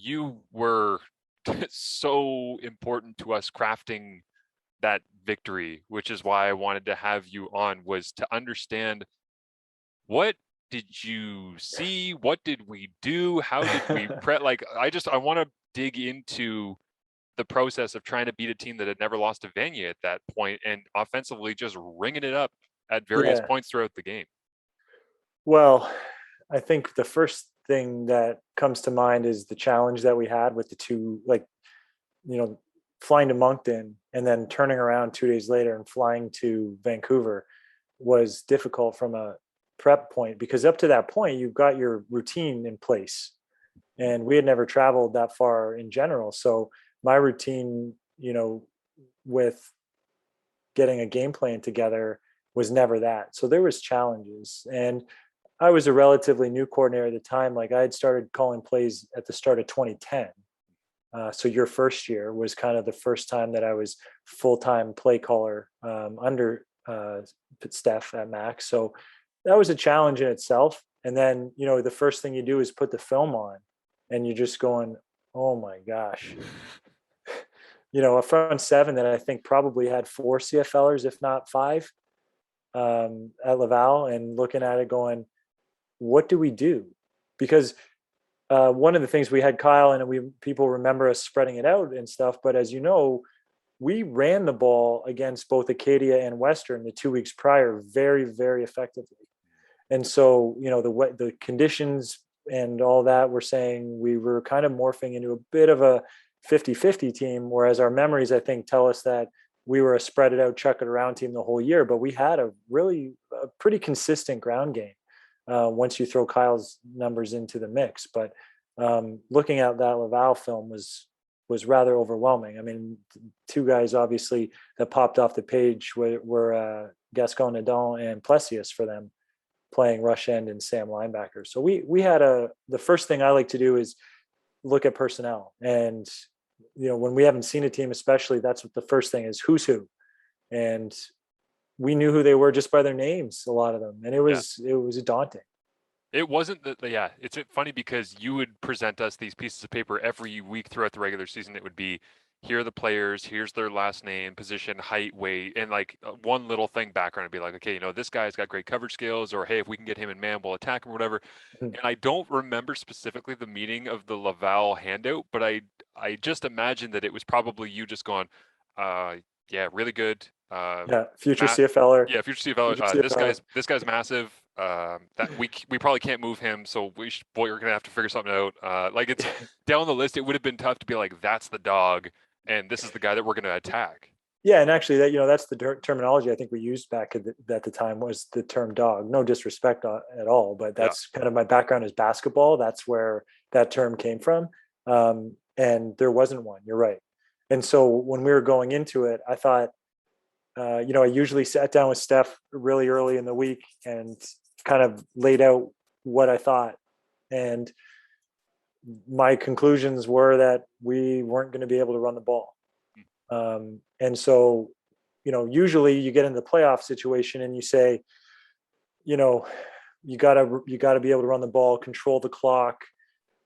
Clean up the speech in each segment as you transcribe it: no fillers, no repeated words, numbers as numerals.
you were so important to us crafting that victory, which is why I wanted to have you on, was to understand, what did you see? What did we do? How did we like, I want to dig into the process of trying to beat a team that had never lost to Vanier at that point, and offensively just ringing it up at various Yeah. points throughout the game. Well, I think the first thing that comes to mind is the challenge that we had with the two, like, flying to Moncton and then turning around 2 days later and flying to Vancouver was difficult from a prep point, because up to that point, you've got your routine in place. And we had never traveled that far in general. So my routine, with getting a game plan together was never that. So there was challenges. And I was a relatively new coordinator at the time. Like, I had started calling plays at the start of 2010. So your first year was kind of the first time that I was full-time play caller under Steph at Max. So that was a challenge in itself. And then, the first thing you do is put the film on, and you're just going, oh my gosh. A front seven that I think probably had 4 CFLers, if not 5, at Laval, and looking at it going, what do we do? Because one of the things we had Kyle, and people remember us spreading it out and stuff, but as you know, we ran the ball against both Acadia and Western the 2 weeks prior very, very effectively. And so, the conditions and all that, we're saying we were kind of morphing into a bit of a 50-50 team, whereas our memories, I think, tell us that we were a spread it out, chuck it around team the whole year. But we had a pretty consistent ground game once you throw Kyle's numbers into the mix. But looking at that Laval film was rather overwhelming. I mean, 2 guys obviously that popped off the page were Gascon Nadon and Plessius for them, playing rush end and Sam linebacker. So we had the first thing I like to do is look at personnel. And, when we haven't seen a team, especially, that's what the first thing is, who's who. And we knew who they were just by their names, a lot of them. And it was daunting. It wasn't that, yeah, it's funny because you would present us these pieces of paper every week throughout the regular season. It would be, here are the players, here's their last name, position, height, weight, and like one little thing background would be like, okay, this guy's got great coverage skills, or hey, if we can get him in man, we'll attack him or whatever. And I don't remember specifically the meaning of the Laval handout, but I just imagine that it was probably you just going, yeah, really good. Future CFLer. Yeah, future CFLer. This guy's massive. That we probably can't move him, so we're gonna have to figure something out. Like, it's down the list. It would have been tough to be like, that's the dog, and this is the guy that we're gonna attack. Yeah, and actually, that that's the terminology I think we used back at the time, was the term dog. No disrespect at all, but that's kind of my background is basketball. That's where that term came from, and there wasn't one. You're right. And so when we were going into it, I thought, I usually sat down with Steph really early in the week and kind of laid out what I thought. And my conclusions were that we weren't going to be able to run the ball. And so, usually you get in the playoff situation and you say, you gotta be able to run the ball, control the clock,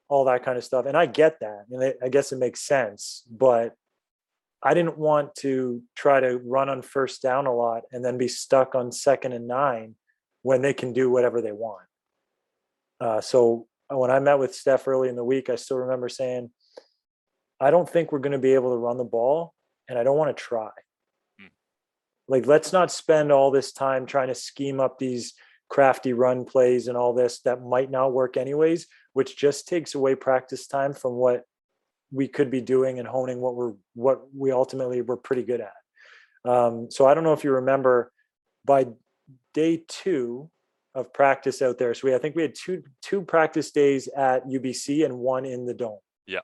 all that kind of stuff. And I get that. And I guess it makes sense, but I didn't want to try to run on first down a lot and then be stuck on 2nd and 9 when they can do whatever they want. So when I met with Steph early in the week, I still remember saying, I don't think we're going to be able to run the ball, and I don't want to try. Like, let's not spend all this time trying to scheme up these crafty run plays and all this that might not work anyways, which just takes away practice time from what we could be doing and honing what we ultimately were pretty good at. So I don't know if you remember, by day 2 of practice out there. So I think we had two practice days at UBC and 1 in the Dome. Yeah.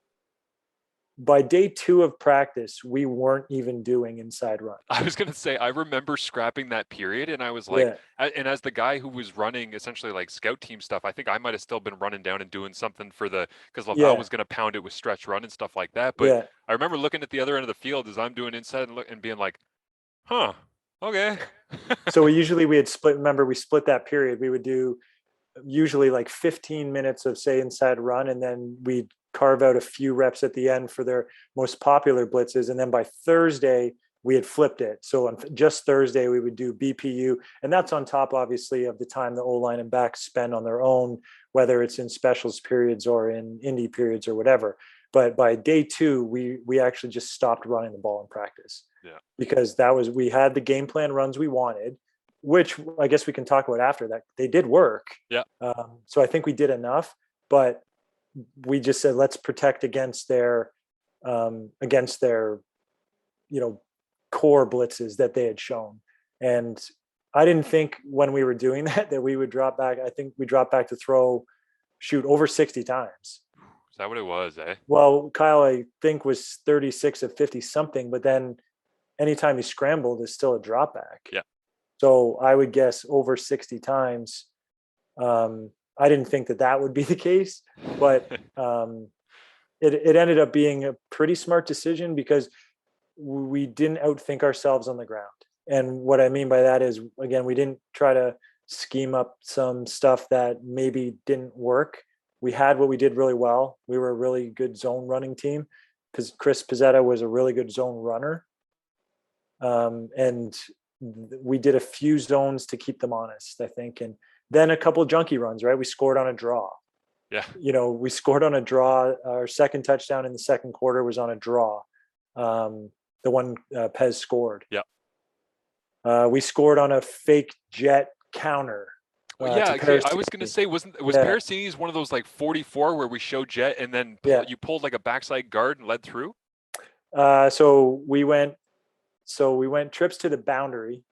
By day 2 of practice, we weren't even doing inside run. I was going to say, I remember scrapping that period, and I was like, and as the guy who was running essentially like scout team stuff, I think I might've still been running down and doing something because Laval was going to pound it with stretch run and stuff like that. But I remember looking at the other end of the field as I'm doing inside and being like, huh, okay. So we had split. Remember, we split that period. We would do usually like 15 minutes of, say, inside run, and then we'd carve out a few reps at the end for their most popular blitzes. And then by Thursday, we had flipped it. So on just Thursday, we would do BPU. And that's on top, obviously, of the time the O-line and back spend on their own, whether it's in specials periods or in indie periods or whatever. But by day 2, we actually just stopped running the ball in practice. Yeah. Because we had the game plan runs we wanted, which I guess we can talk about after that. They did work. Yeah. So I think we did enough, but we just said, let's protect against their core blitzes that they had shown. And I didn't think when we were doing that we would drop back. I think we dropped back to shoot over 60 times. Is that what it was, eh? Well, Kyle, I think, was 36 of 50 something, but then anytime he scrambled is still a drop back. Yeah. So I would guess over 60 times. I didn't think that would be the case, but it ended up being a pretty smart decision because we didn't outthink ourselves on the ground. And what I mean by that is, again, we didn't try to scheme up some stuff that maybe didn't work. We had what we did really well. We were a really good zone running team because Chris Pizzetta was a really good zone runner. And we did a few zones to keep them honest, I think. And then a couple of junkie runs, right? We scored on a draw. Yeah. We scored on a draw. Our second touchdown in the second quarter was on a draw. The one Pez scored. Yeah. We scored on a fake jet counter. Well, yeah, okay. I was gonna say, was Parasini's one of those like 44 where we showed jet and then you pulled like a backside guard and led through? So we went trips to the boundary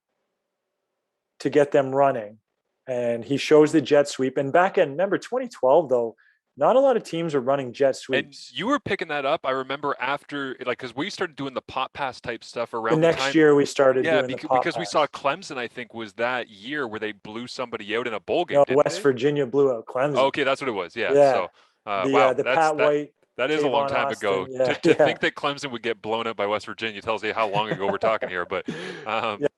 to get them running, and he shows the jet sweep. And back in, remember 2012 though, not a lot of teams are running jet sweeps. And you were picking that up, I remember, after, like, because we started doing the pop pass type stuff around the next year we started doing the pop because pass. We saw Clemson, I think, was that year where they blew somebody out in a bowl game. No, West Virginia blew out Clemson. Oh, okay, that's what it was. Yeah. So wow, the Pat White. That is a long time ago. To think that Clemson would get blown up by West Virginia tells you how long ago we're talking here. But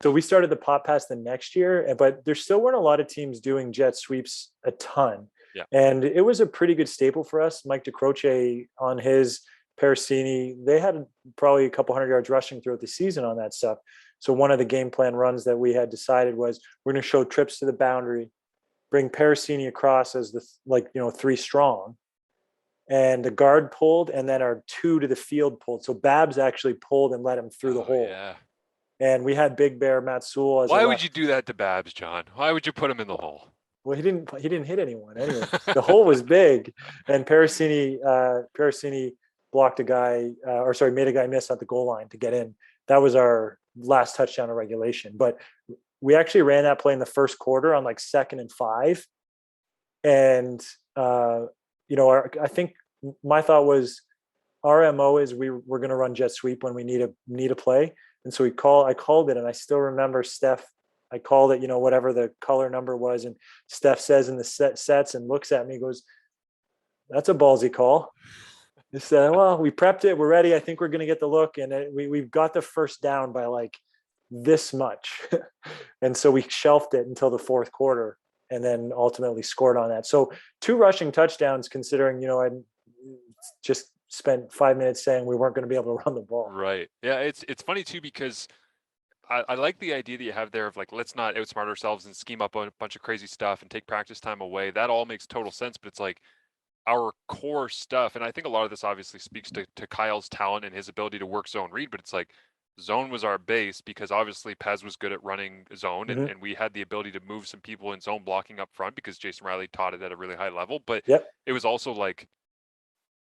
so we started the pop pass the next year, but there still weren't a lot of teams doing jet sweeps a ton. Yeah. And it was a pretty good staple for us. Mike DeCroce on his Parasini, they had probably a couple hundred yards rushing throughout the season on that stuff. So one of the game plan runs that we had decided was we're going to show trips to the boundary, bring Parasini across as the 3 strong. And the guard pulled, and then our 2 to the field pulled. So Babs actually pulled and let him through the hole. Yeah. And we had Big Bear Matsul as Why would you do that to Babs, John? Why would you put him in the hole? Well, he didn't hit anyone anyway. The hole was big, and Parasini blocked a guy, made a guy miss at the goal line to get in. That was our last touchdown of regulation. But we actually ran that play in the first quarter on like 2nd and 5. And, I think my thought was our MO is we're going to run jet sweep when we need a play. And so I called it, and I still remember Steph. I called it, whatever the color number was. And Steph says in the sets and looks at me, goes, "That's a ballsy call." He said, "Well, we prepped it. We're ready. I think we're going to get the look." And we've got the first down by like this much. And so we shelved it until the fourth quarter and then ultimately scored on that. So 2 rushing touchdowns, considering, I just spent 5 minutes saying we weren't going to be able to run the ball. Right. Yeah. It's funny too, because I like the idea that you have there of like, let's not outsmart ourselves and scheme up a bunch of crazy stuff and take practice time away. That all makes total sense, but it's like our core stuff. And I think a lot of this obviously speaks to Kyle's talent and his ability to work zone read, but it's like zone was our base because obviously Pez was good at running zone, and we had the ability to move some people in zone blocking up front because Jason Riley taught it at a really high level. But it was also like,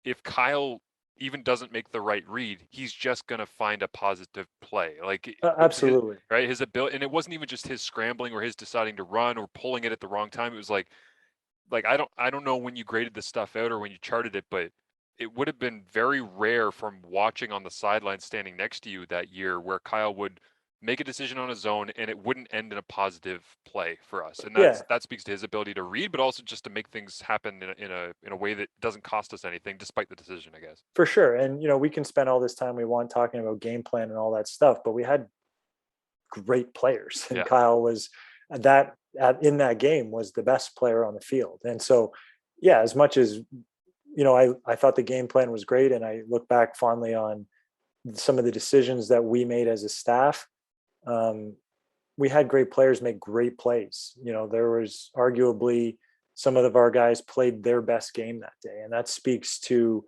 if Kyle even doesn't make the right read, he's just going to find a positive play. Like absolutely. Right. His ability, and it wasn't even just his scrambling or his deciding to run or pulling it at the wrong time. It was like I don't know when you graded the stuff out or when you charted it, but it would have been very rare from watching on the sideline standing next to you that year where Kyle would make a decision on his own and it wouldn't end in a positive play for us. And that speaks to his ability to read, but also just to make things happen in a way that doesn't cost us anything, despite the decision, I guess. For sure. And, we can spend all this time we want talking about game plan and all that stuff, but we had great players, and Kyle was in that game was the best player on the field. And so, as much as, I thought the game plan was great, and I look back fondly on some of the decisions that we made as a staff. Um, we had great players make great plays. There was arguably some of our guys played their best game that day, and that speaks to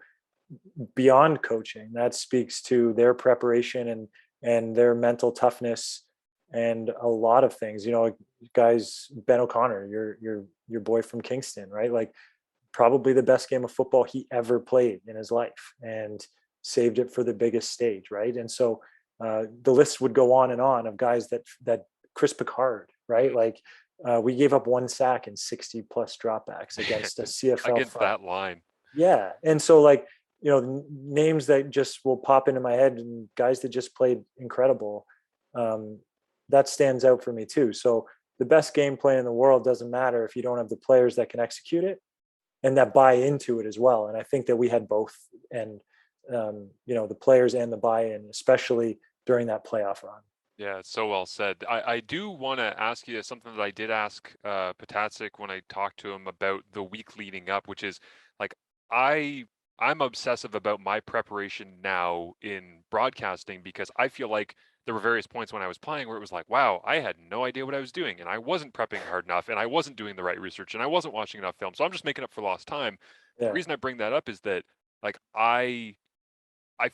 beyond coaching. That speaks to their preparation and their mental toughness and a lot of things. Guys, Ben O'Connor, your boy from Kingston, right? Like probably the best game of football he ever played in his life, and saved it for the biggest stage, right? And so the list would go on and on of guys that Chris Picard, right? Like we gave up 1 sack and 60 plus dropbacks against a CFL against front. that line. Yeah, and so like names that just will pop into my head and guys that just played incredible. That stands out for me too. So the best game plan in the world doesn't matter if you don't have the players that can execute it and that buy into it as well. And I think that we had both, and the players and the buy-in, especially during that playoff run. Yeah, so well said. I do want to ask you something that I did ask Patacic when I talked to him about the week leading up, which is like I'm obsessive about my preparation now in broadcasting, because I feel like there were various points when I was playing where it was like, wow, I had no idea what I was doing, and I wasn't prepping hard enough, and I wasn't doing the right research, and I wasn't watching enough film. So I'm just making up for lost time. The Yeah. reason I bring that up is that like I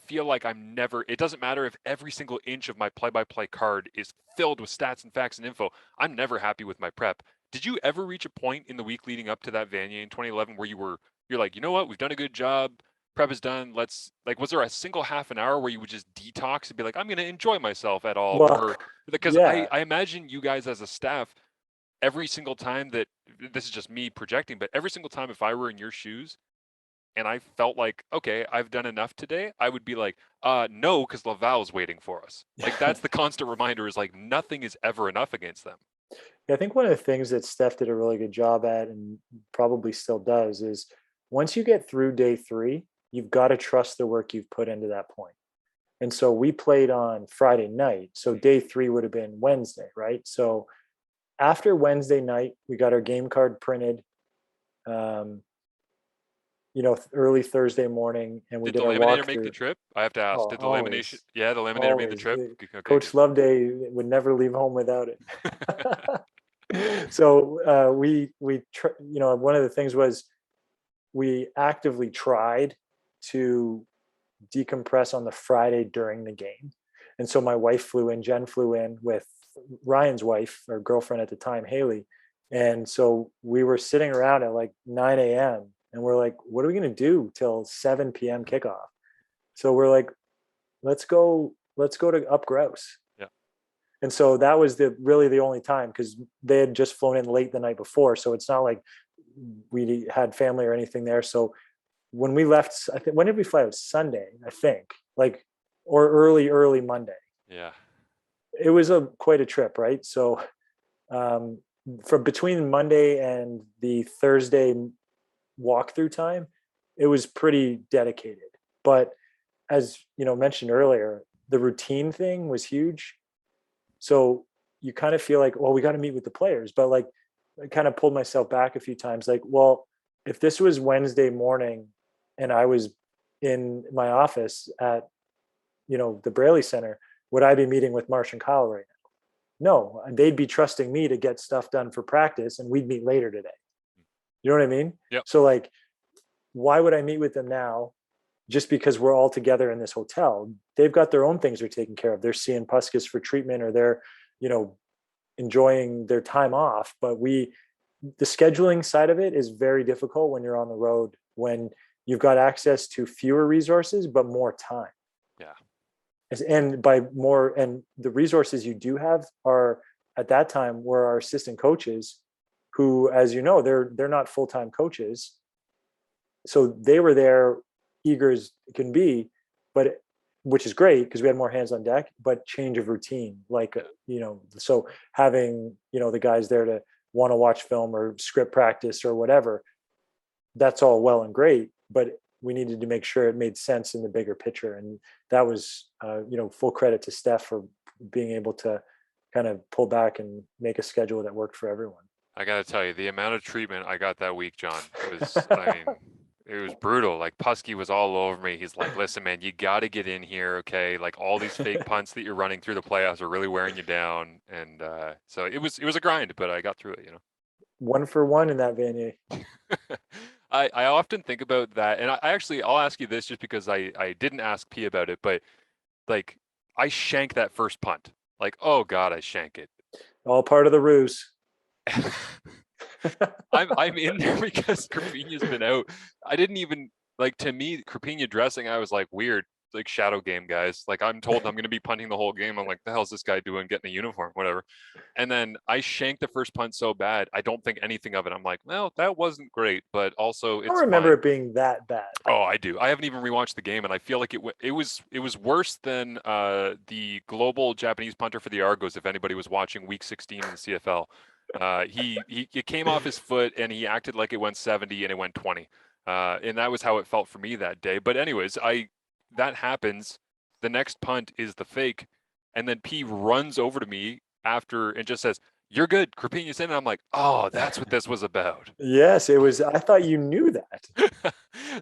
feel like I'm never, it doesn't matter if every single inch of my play-by-play card is filled with stats and facts and info. I'm never happy with my prep. Did you ever reach a point in the week leading up to that Vanier in 2011 where you're like, you know what, we've done a good job. Prep is done. Let's like, was there a single half an hour where you would just detox and be like, I'm going to enjoy myself at all? Well, Or because yeah. I imagine you guys as a staff, every single time that, this is just me projecting, but every single time if I were in your shoes, and I felt like, okay, I've done enough today, I would be like, no, because Laval's waiting for us. Like that's the constant reminder, is like nothing is ever enough against them. I think one of the things that Steph did a really good job at, and probably still does, is once you get through day 3, you've got to trust the work you've put into that point. And so we played on Friday night. So day 3 would have been Wednesday, right? So after Wednesday night, we got our game card printed, um, early Thursday morning, and we Did the did our laminator make the walkthrough. trip? I have to ask. Oh, Did the lamination? always, Yeah, the laminator made the always. trip. Okay, Coach good. Loveday would never leave home without it. So one of the things was we actively tried to decompress on the Friday during the game. And so my wife flew in, Jen flew in with Ryan's wife or girlfriend at the time, Haley. And so we were sitting around at like 9 a.m. and we're like, what are we going to do till 7 p.m. kickoff? So we're like, let's go to Up Grouse. Yeah. And so that was really the only time, because they had just flown in late the night before. So it's not like we had family or anything there. So when we left, I think, when did we fly out? Sunday, I think, like, or early Monday. Yeah. It was quite a trip, right? So from between Monday and the Thursday walkthrough time, it was pretty dedicated. But as mentioned earlier, the routine thing was huge. So you kind of feel like, well, we got to meet with the players. But like, I kind of pulled myself back a few times. Like, well, if this was Wednesday morning and I was in my office at, the Braley Center, would I be meeting with Marsh and Kyle right now? No, they'd be trusting me to get stuff done for practice, and we'd meet later today. You know what I mean? Yep. So like, why would I meet with them now just because we're all together in this hotel? They've got their own things they're taking care of. They're seeing Puskas for treatment, or they're, enjoying their time off. But the scheduling side of it is very difficult when you're on the road, when you've got access to fewer resources, but more time. Yeah. And the resources you do have are, at that time, were our assistant coaches, who, as you know, they're not full-time coaches. So they were there eager as can be, but which is great because we had more hands on deck, but change of routine, like, so having, the guys there to want to watch film or script practice or whatever, that's all well and great, but we needed to make sure it made sense in the bigger picture. And that was, full credit to Steph for being able to kind of pull back and make a schedule that worked for everyone. I got to tell you, the amount of treatment I got that week, John, was, I mean, it was brutal. Like Pusky was all over me. He's like, "Listen, man, you got to get in here, okay? Like all these fake punts that you're running through the playoffs are really wearing you down." And so it was a grind, but I got through it, 1 for 1 in that Vanier. I often think about that, and I actually I'll ask you this just because I didn't ask P about it, but like I shank that first punt. Like, oh God, I shank it. All part of the ruse. I'm in there because Crapinia's been out. I didn't even like to me Crapina dressing. I was like weird, like shadow game guys. Like I'm told I'm going to be punting the whole game. I'm like, the hell's this guy doing? Getting a uniform, whatever. And then I shanked the first punt so bad, I don't think anything of it. I'm like, well, that wasn't great, but also I don't it's remember fine. it being that bad. Oh, I do. I haven't even rewatched the game, and I feel like it was worse than the global Japanese punter for the Argos. If anybody was watching Week 16 in the CFL, he it came off his foot, and he acted like it went 70 and it went 20, and that was how it felt for me that day. But anyways, that happens. The next punt is the fake, and then P runs over to me after and just says, "You're good, Crapinia's in." And I'm like, "Oh, that's what this was about." Yes, it was. I thought you knew that.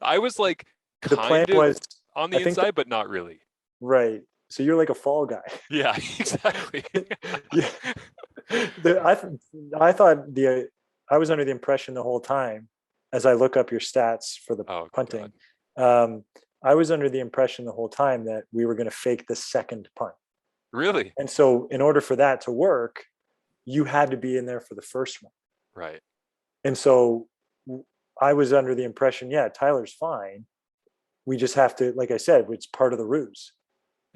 I was like The plan kind of was, on I the think, inside, but not really. right. So you're like a fall guy. Yeah, exactly. Yeah. I thought I was under the impression the whole time, as I look up your stats for the Oh God. punting, um, I was under the impression the whole time that we were going to fake the second punt. Really? And so in order for that to work, you had to be in there for the first one. Right. And so I was under the impression, yeah, Tyler's fine. We just have to, like I said, it's part of the ruse.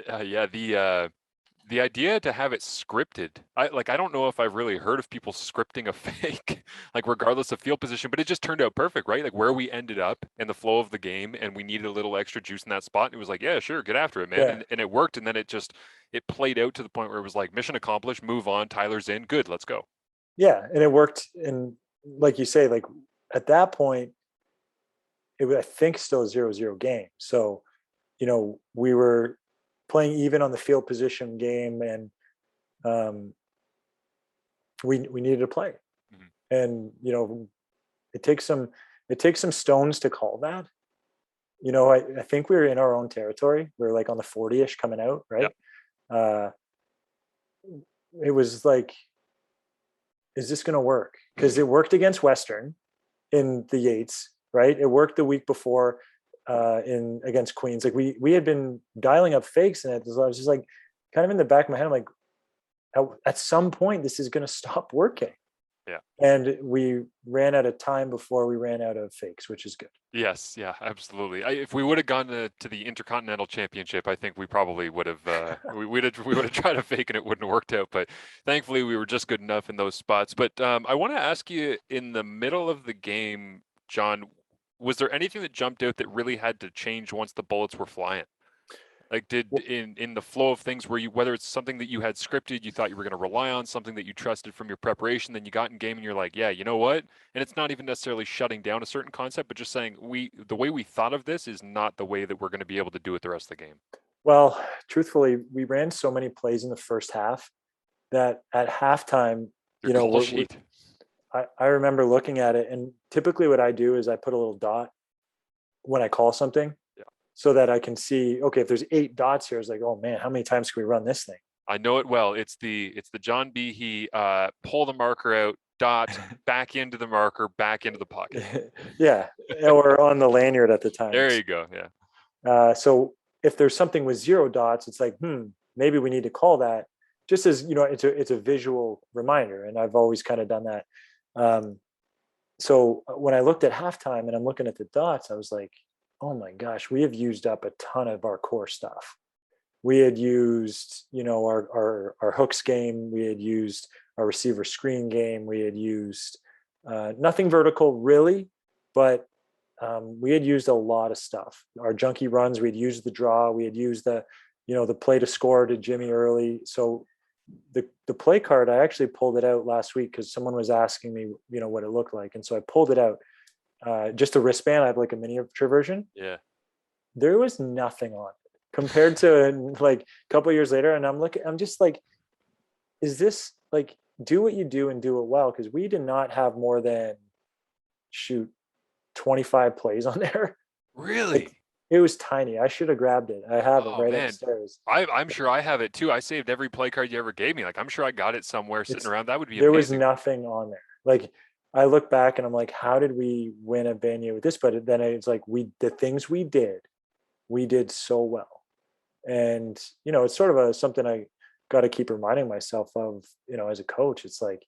Yeah, the idea to have it scripted. I don't know if I've really heard of people scripting a fake, like regardless of field position, but it just turned out perfect, right? Like where we ended up in the flow of the game and we needed a little extra juice in that spot. And it was like, yeah, sure, get after it, man. Yeah. And it worked. And then it played out to the point where it was like mission accomplished, move on, Tyler's in, good, let's go. Yeah. And it worked. And like you say, like at that point, it was, I think, still a 0-0 game. So, we were playing even on the field position game, and we needed to play. Mhm. And it takes some stones to call that. I think we were in our own territory. We were like on the 40-ish coming out, Yeah. right? It was like, is this going to work? Because it worked against Western in the Yates, right? It worked the week before in against Queens. Like we had been dialing up fakes, and I was just like, kind of in the back of my head, I'm like, at some point this is going to stop working. Yeah. And we ran out of time before we ran out of fakes, which is good. Yes, yeah, absolutely. If we would have gone to the Intercontinental Championship, I think we probably would have we would have tried to fake and it wouldn't have worked out. But thankfully, we were just good enough in those spots. But I want to ask you, in the middle of the game, John, was there anything that jumped out that really had to change once the bullets were flying? Like in the flow of things where whether it's something that you had scripted, you thought you were going to rely on, something that you trusted from your preparation, then you got in game and you're like, yeah, you know what? And it's not even necessarily shutting down a certain concept, but just saying the way we thought of this is not the way that we're going to be able to do it the rest of the game. Well, truthfully, we ran so many plays in the first half that at halftime, Your call sheet. I remember looking at it, and typically what I do is I put a little dot when I call something, Yeah. so that I can see, okay, if there's 8 dots here, it's like, oh man, how many times can we run this thing? I know it well. It's the Jon Behie pull the marker out, dot, back into the marker, back into the pocket. Yeah, or on the lanyard at the time. There you go. Yeah. So if there's something with 0 dots, it's like, maybe we need to call that, just as it's a visual reminder, and I've always kind of done that. So when I looked at halftime and I'm looking at the dots, I was like, oh my gosh, we have used up a ton of our core stuff. We had used, our hooks game. We had used our receiver screen game. We had used nothing vertical really, but we had used a lot of stuff. Our junkie runs, we had used the draw. We had used the play to score to Jimmy early. So the play card, I actually pulled it out last week because someone was asking me, what it looked like. And so I pulled it out. Just a wristband. I have like a miniature version. Yeah. There was nothing on it compared to like a couple of years later. And I'm just like, is this like, do what you do and do it well? Because we did not have more than 25 plays on there. Really? Like, it was tiny. I should have grabbed it. I have it Oh right man, upstairs. I'm sure I have it too. I saved every play card you ever gave me. Like I'm sure I got it somewhere sitting It's around. That would be There was amazing. nothing on there. Like, I look back and I'm like, how did we win a Vanier with this? But then it's like, the things we did so well. And, it's sort of something I got to keep reminding myself of, as a coach. It's like,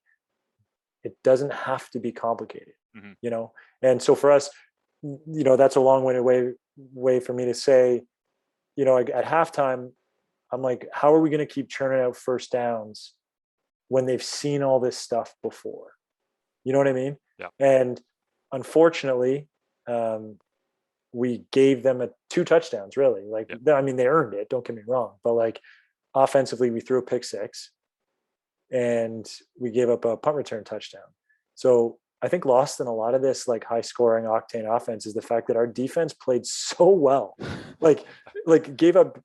it doesn't have to be complicated, Mhm. And so for us, that's a long-winded way for me to say, like, at halftime, I'm like, how are we going to keep churning out first downs when they've seen all this stuff before? You know what I mean? Yeah. And unfortunately, we gave them 2 touchdowns, really. Like, Yeah. I mean, they earned it, don't get me wrong, but like, offensively, we threw a pick 6 and we gave up a punt return touchdown. So I think lost in a lot of this, like, high scoring octane offense, is the fact that our defense played so well. like gave up,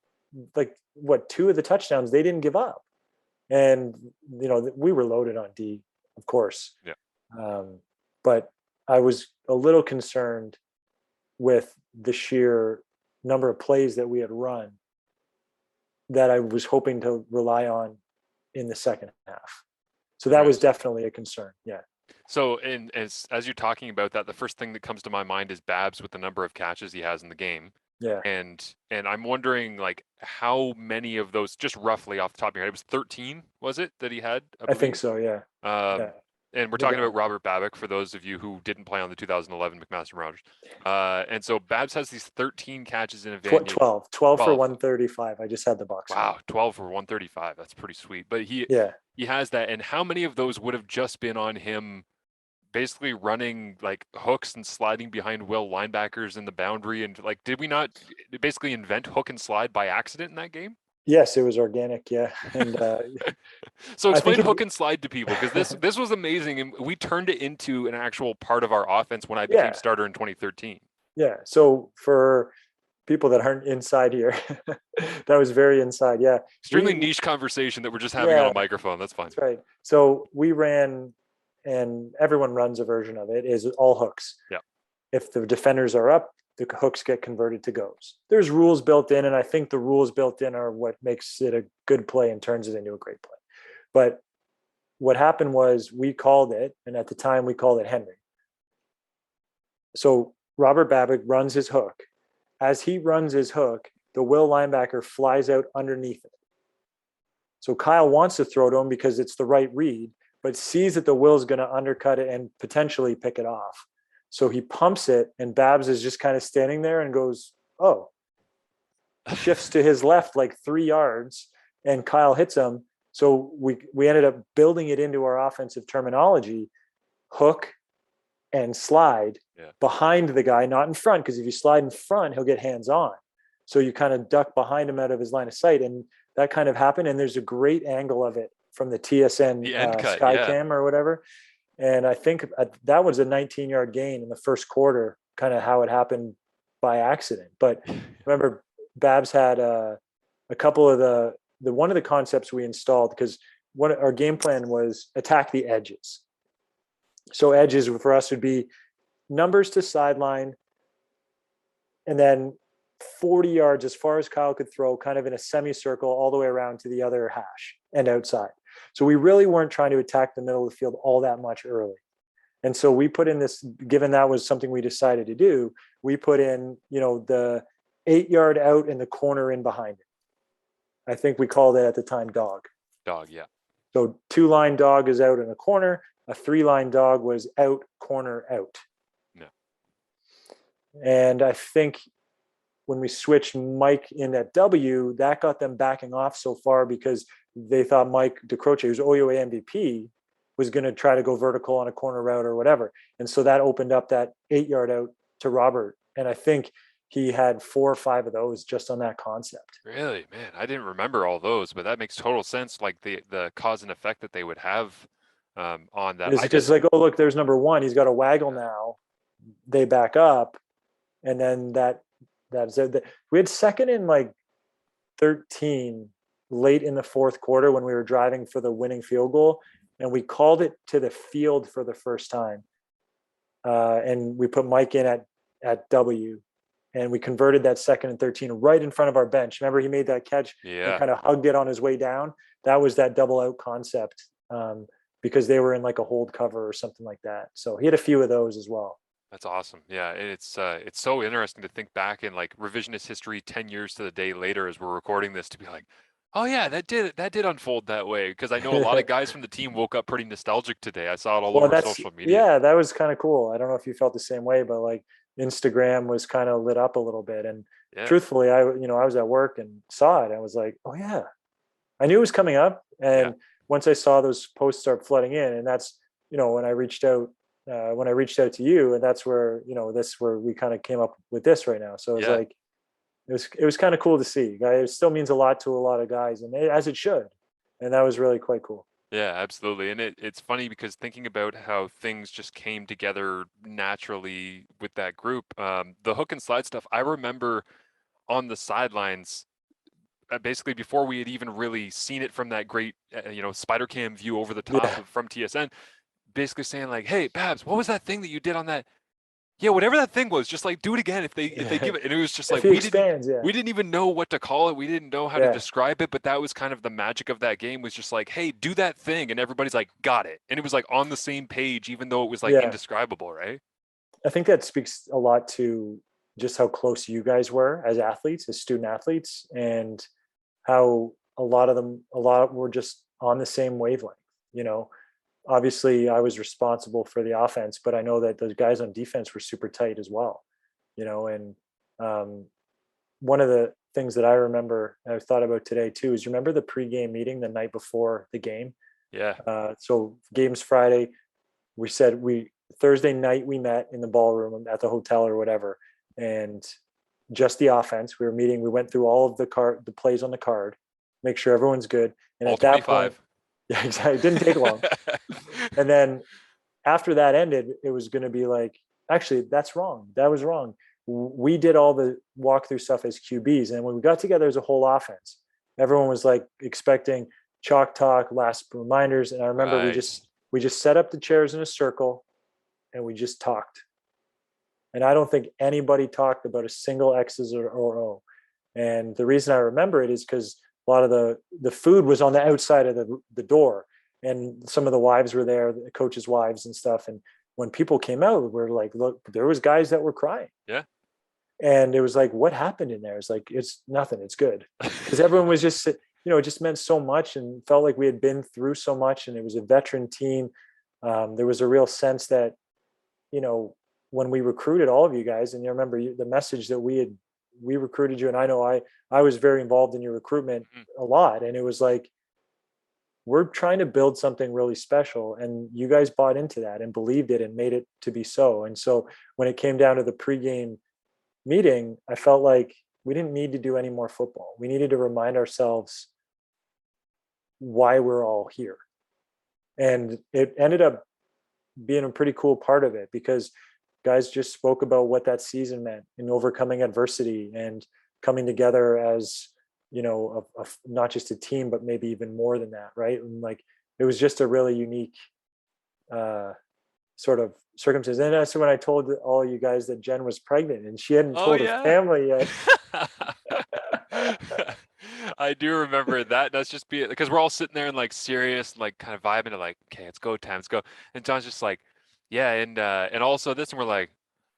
like, what, 2 of the touchdowns they didn't give up. And, we were loaded on D, of course. Yeah. But I was a little concerned with the sheer number of plays that we had run that I was hoping to rely on in the second half. So that was definitely a concern. Yeah. So, and as you're talking about that, the first thing that comes to my mind is Babs with the number of catches he has in the game. Yeah. And I'm wondering, like, how many of those, just roughly off the top of your head, it was 13, was it, that he had? I think so. Yeah. Yeah. And we're talking about Robert Babick, for those of you who didn't play on the 2011 McMaster Marauders. And so Babs has these 13 catches in a Vanier. 12 for 135. I just had the box. Wow, 12 for 135. That's pretty sweet. But he has that. And how many of those would have just been on him basically running like hooks and sliding behind Will linebackers in the boundary? And like, did we not basically invent hook and slide by accident in that game? Yes, it was organic. Yeah. And so explain hook and slide to people, because this was amazing, and we turned it into an actual part of our offense when I became starter in 2013. Yeah. So for people that aren't inside here, that was very inside. Yeah. Extremely niche conversation that we're just having on a microphone. That's fine. That's right. So we ran, and everyone runs a version of it, is all hooks. Yeah. If the defenders are up, the hooks get converted to goes. There's rules built in, and I think the rules built in are what makes it a good play and turns it into a great play. But what happened was, we called it, and at the time we called it Henry. So Robert Babick runs his hook. As he runs his hook, the Will linebacker flies out underneath it. So Kyle wants to throw to him because it's the right read, but sees that the Will's going to undercut it and potentially pick it off. So he pumps it, and Babs is just kind of standing there and goes, oh, shifts to his left like 3 yards, and Kyle hits him. So we ended up building it into our offensive terminology, hook and slide behind the guy, not in front, because if you slide in front, he'll get hands on. So you kind of duck behind him out of his line of sight. And that kind of happened. And there's a great angle of it from the TSN Skycam or whatever. And I think that was a 19-yard gain in the first quarter, kind of how it happened by accident. But remember, Babs had a couple of one of the concepts we installed, because our game plan was attack the edges. So edges for us would be numbers to sideline, and then 40 yards as far as Kyle could throw, kind of in a semicircle all the way around to the other hash and outside. So we really weren't trying to attack the middle of the field all that much early. And so we put in this, given that was something we decided to do, we put in, the 8-yard out and the corner in behind it. I think we called it at the time dog. Dog, yeah. So 2-line dog is out in the corner. A 3-line dog was out, corner, out. Yeah. And I think when we switched Mike in at W, that got them backing off so far, because they thought Mike DeCroce, who's OUA MVP, was going to try to go vertical on a corner route or whatever. And so that opened up that 8-yard out to Robert. And I think he had 4 or 5 of those just on that concept. Really, man, I didn't remember all those, but that makes total sense. Like the cause and effect that they would have on that. It's because like, oh, look, there's number 1. He's got a waggle now. They back up. And then that's it. We had second in like 13 late in the fourth quarter when we were driving for the winning field goal. And we called it to the field for the first time. and we put Mike in at W, and we converted that 2nd and 13 right in front of our bench. Remember, he made that catch and Yeah, kind of hugged it on his way down. That was that double out concept, because they were in like a hold cover or something like that. So he had a few of those as well. that's awesome. Yeah, and it's so interesting to think back in like revisionist history 10 years to the day later as we're recording this to be like, oh yeah, that did unfold that way. Because I know a lot of guys from the team woke up pretty nostalgic today. I saw it all Well, over that's social media. yeah, that was kind of cool. I don't know if you felt the same way, but like Instagram was kind of lit up a little bit. And Yeah, truthfully, I was at work and saw it. I was like, oh yeah, I knew it was coming up. yeah, And once I saw those posts start flooding in, and that's when I reached out to you, and that's where that's where we kind of came up with this right now. So it was yeah. like it was kind of cool to see. It still means a lot to a lot of guys, and as it should. And that was really quite cool. Yeah, absolutely. And it's funny because thinking about how things just came together naturally with that group, the hook and slide stuff, I remember on the sidelines, basically before we had even really seen it from that great, spider cam view over the top Yeah, of from TSN, basically saying like, "Hey, Babs, what was that thing that you did on that? Yeah, whatever that thing was, just like do it again if they yeah. give it." And it was just If like he we didn't expands, yeah, we didn't even know what to call it. We didn't know how to yeah. describe it, but that was kind of the magic of that game was just like, "Hey, do that thing." And everybody's like, "Got it." And it was like on the same page even though it was like Yeah, indescribable, right? I think that speaks a lot to just how close you guys were as athletes, as student athletes, and how a lot were just on the same wavelength. You know, Obviously, I was responsible for the offense, but I know that those guys on defense were super tight as well. And um, one of the things that I remember, and I thought about today too, is you remember the pregame meeting the night before the game? Yeah. So game's Friday. We said we Thursday night we met in the ballroom at the hotel or whatever, and just the offense. We were meeting. We went through all of the plays on the card, make sure everyone's good. And All at that point, 25. yeah, exactly. It didn't take long. And then after that ended, it was going to be like, actually, that's wrong. That was wrong. We did all the walkthrough stuff as QBs, and when we got together as a whole offense, everyone was like expecting chalk talk, last reminders, and I remember we Right. just we just set up the chairs in a circle and we just talked. And I don't think anybody talked about a single X's or O. And the reason I remember it is because a lot of the food was on the outside of the door, and some of the wives were there, the coaches' wives and stuff. And when people came out, we're like, look, there was guys that were crying, Yeah. and it was like, what happened in there? It's like, it's nothing, it's good, because everyone was just, it just meant so much and felt like we had been through so much, and it was a veteran team. There was a real sense that you know, when we recruited all of you guys, and you remember the message that we recruited you, and I know I was very involved in your recruitment Mhm. a lot, and it was like we're trying to build something really special, and you guys bought into that and believed it and made it to be so. And so when it came down to the pregame meeting, I felt like we didn't need to do any more football. We needed to remind ourselves why we're all here, and it ended up being a pretty cool part of it because guys just spoke about what that season meant in overcoming adversity and coming together as not just a team but maybe even more than that, right? And like it was just a really unique uh sort of circumstance. And that's when I told all you guys that Jen was pregnant and she hadn't Oh told her yeah. family yet. I do remember that. That's just because we're all sitting there and like serious, like kind of vibing to like, okay, it's go time, let's go. And John's just like, yeah, and also this, and we're like,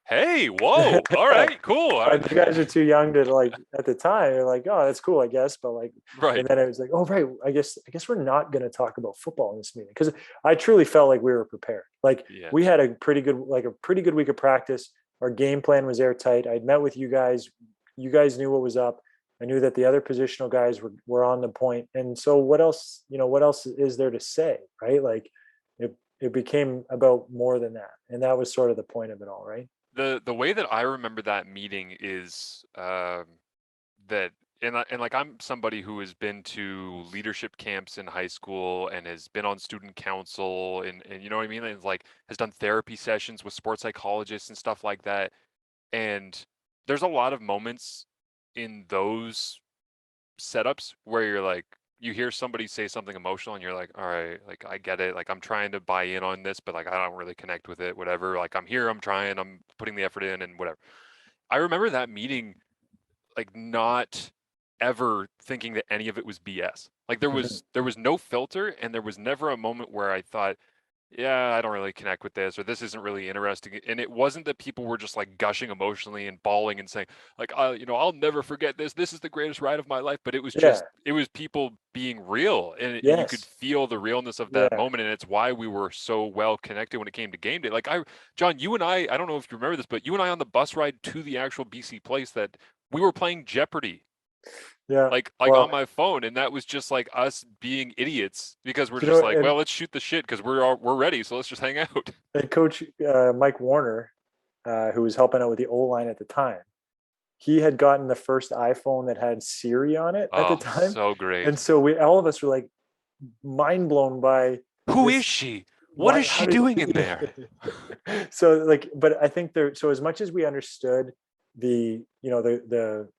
hey, whoa, all Yeah. right, cool, all right. But you guys are too young to like at the time. You're like, oh, that's cool, I guess. But like, Right. and then it was like, oh, right. I guess we're not going to talk about football in this meeting because I truly felt like we were prepared. Like Yeah. we had a pretty good week of practice. Our game plan was airtight. I'd met with you guys. You guys knew what was up. I knew that the other positional guys were on the point. And so what else? What else is there to say, right? Like it became about more than that, and that was sort of the point of it all, right? The way that I remember that meeting is that and like I'm somebody who has been to leadership camps in high school and has been on student council and you know what I mean? And like has done therapy sessions with sports psychologists and stuff like that. And there's a lot of moments in those setups where you're like, you hear somebody say something emotional and you're like, all right, like I get it. Like I'm trying to buy in on this, but like I don't really connect with it, whatever. Like I'm here, I'm trying, I'm putting the effort in and whatever. I remember that meeting like not ever thinking that any of it was BS. Like Mhm. there was no filter and there was never a moment where I thought, yeah, I don't really connect with this or this isn't really interesting. And it wasn't that people were just like gushing emotionally and bawling and saying like, you know, I'll never forget this. This is the greatest ride of my life. But Yeah. it was people being real and you could Yes. feel the realness of that Yeah. moment. And it's why we were so well connected when it came to game day. Like John, you and I don't know if you remember this, but you and I on the bus ride to the actual BC place that we were playing Jeopardy Yeah. like on Well, my phone, and that was just like us being idiots because we're you know, just like, and well, let's shoot the shit because we're ready, so let's just hang out. Coach Mike Warner, who was helping out with the O line at the time, he had gotten the first iPhone that had Siri on it at the Oh, time, so great. and so we all of us were like mind blown by Who is this. she? What Why? is How she did? doing in there? So like, but I think there. So as much as we understood the, the